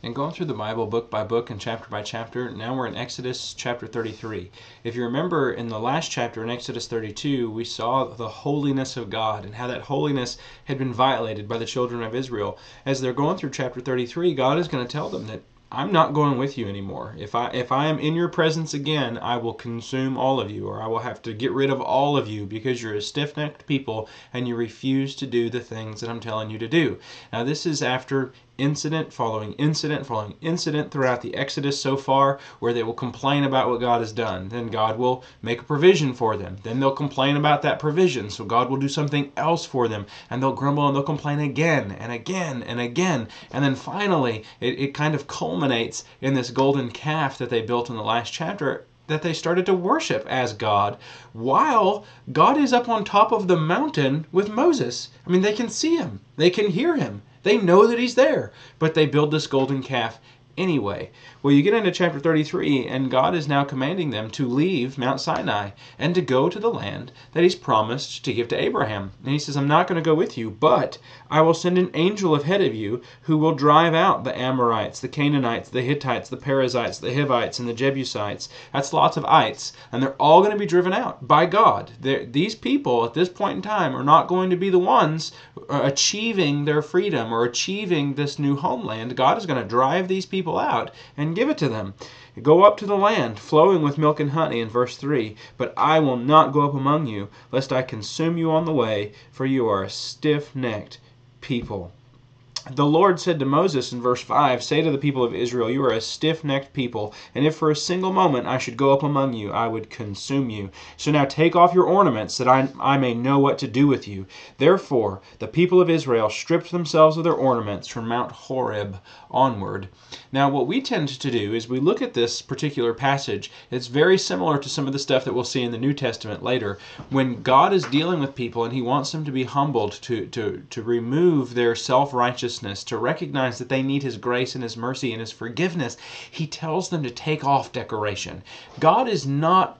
And going through the Bible book by book and chapter by chapter, now we're in Exodus chapter 33. If you remember in the last chapter in Exodus 32, we saw the holiness of God and how that holiness had been violated by the children of Israel. As they're going through chapter 33, God is going to tell them that I'm not going with you anymore. If I am in your presence again, I will consume all of you, or I will have to get rid of all of you because you're a stiff-necked people and you refuse to do the things that I'm telling you to do. Now this is after incident following incident following incident throughout the Exodus so far, where they will complain about what God has done. Then God will make a provision for them. Then they'll complain about that provision, so God will do something else for them, and they'll grumble and they'll complain again and again and again. And then finally, it kind of culminates in this golden calf that they built in the last chapter, that they started to worship as God, while God is up on top of the mountain with Moses. I mean, they can see him. They can hear him. They know that he's there, but they build this golden calf anyway. Well, you get into chapter 33, and God is now commanding them to leave Mount Sinai and to go to the land that he's promised to give to Abraham. And he says, I'm not going to go with you, but I will send an angel ahead of you who will drive out the Amorites, the Canaanites, the Hittites, the Perizzites, the Hivites, and the Jebusites. That's lots of ites, and they're all going to be driven out by God. These people at this point in time are not going to be the ones achieving their freedom or achieving this new homeland. God is going to drive these people out and give it to them. Go up to the land flowing with milk and honey in verse 3. But I will not go up among you, lest I consume you on the way, for you are a stiff-necked people. The Lord said to Moses in verse 5, Say to the people of Israel, you are a stiff-necked people, and if for a single moment I should go up among you, I would consume you. So now take off your ornaments, that I may know what to do with you. Therefore the people of Israel stripped themselves of their ornaments from Mount Horeb onward. Now what we tend to do is we look at this particular passage. It's very similar to some of the stuff that we'll see in the New Testament later. When God is dealing with people and he wants them to be humbled, to remove their self-righteousness, to recognize that they need his grace and his mercy and his forgiveness, he tells them to take off decoration. God is not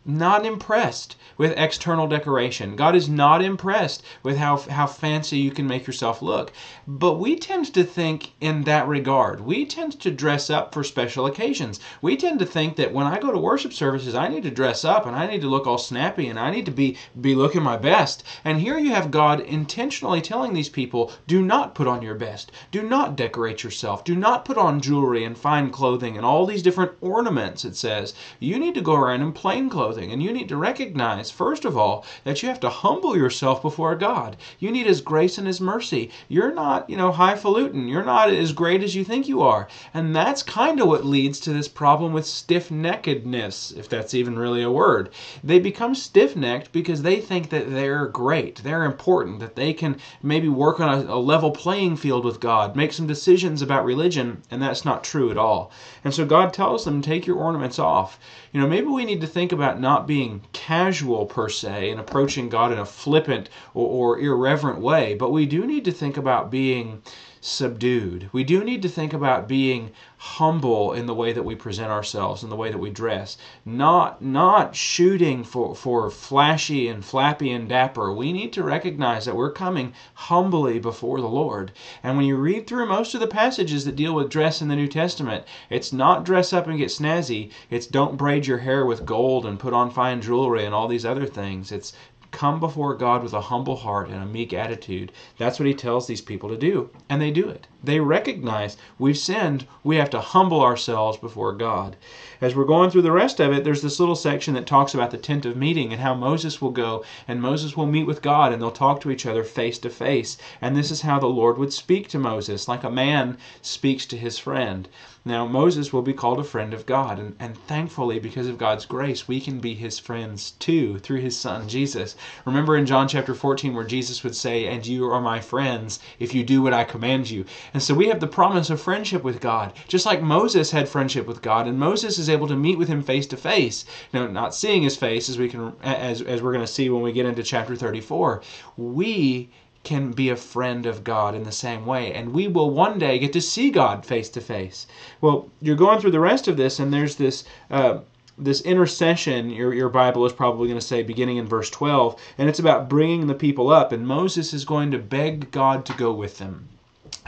impressed with external decoration. God is not impressed with how fancy you can make yourself look. But we tend to think in that regard. We tend to dress up for special occasions. We tend to think that when I go to worship services, I need to dress up and I need to look all snappy and I need to be looking my best. And here you have God intentionally telling these people, do not put on your best. Do not decorate yourself. Do not put on jewelry and fine clothing and all these different ornaments, it says. You need to go around in plain clothing. And you need to recognize, first of all, that you have to humble yourself before God. You need his grace and his mercy. You're not, highfalutin. You're not as great as you think you are. And that's kind of what leads to this problem with stiff-neckedness, if that's even really a word. They become stiff-necked because they think that they're great, they're important, that they can maybe work on a level playing field with God, make some decisions about religion, and that's not true at all. And so God tells them, take your ornaments off. Maybe we need to think about not being casual per se and approaching God in a flippant or irreverent way, but we do need to think about being subdued. We do need to think about being humble in the way that we present ourselves, in the way that we dress. Not shooting for flashy and flappy and dapper. We need to recognize that we're coming humbly before the Lord. And when you read through most of the passages that deal with dress in the New Testament, it's not dress up and get snazzy. It's don't braid your hair with gold and put on fine jewelry and all these other things. It's come before God with a humble heart and a meek attitude. That's what he tells these people to do, and they do it. They recognize we've sinned. We have to humble ourselves before God. As we're going through the rest of it, there's this little section that talks about the tent of meeting and how Moses will go and Moses will meet with God and they'll talk to each other face to face. And this is how the Lord would speak to Moses, like a man speaks to his friend. Now, Moses will be called a friend of God, and thankfully, because of God's grace, we can be his friends too, through his son, Jesus. Remember in John chapter 14 where Jesus would say, and you are my friends if you do what I command you. And so we have the promise of friendship with God, just like Moses had friendship with God, and Moses is able to meet with him face to face. Now, not seeing his face, as we're going to see when we get into chapter 34, we can be a friend of God in the same way, and we will one day get to see God face to face. Well, you're going through the rest of this, and there's this intercession, your Bible is probably going to say, beginning in verse 12, and it's about bringing the people up, and Moses is going to beg God to go with them.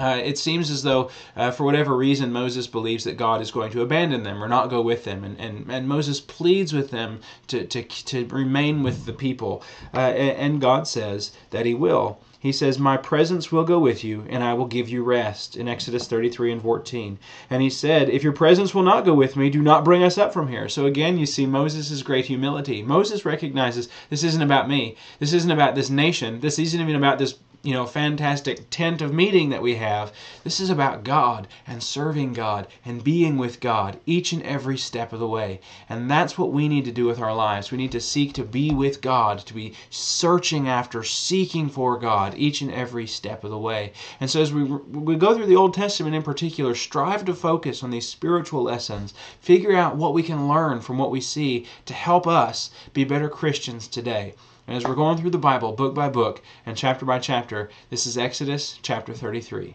It seems as though, for whatever reason, Moses believes that God is going to abandon them or not go with them. And Moses pleads with them to remain with the people. And God says that he will. He says, "My presence will go with you, and I will give you rest," in Exodus 33 and 14. And he said, "If your presence will not go with me, do not bring us up from here." So again, you see Moses' great humility. Moses recognizes this isn't about me. This isn't about this nation. This isn't even about this fantastic tent of meeting that we have. This is about God and serving God and being with God each and every step of the way. And that's what we need to do with our lives. We need to seek to be with God, to be searching after, seeking for God each and every step of the way. And so as we go through the Old Testament in particular, strive to focus on these spiritual lessons. Figure out what we can learn from what we see to help us be better Christians today. And as we're going through the Bible, book by book and chapter by chapter, this is Exodus chapter 33.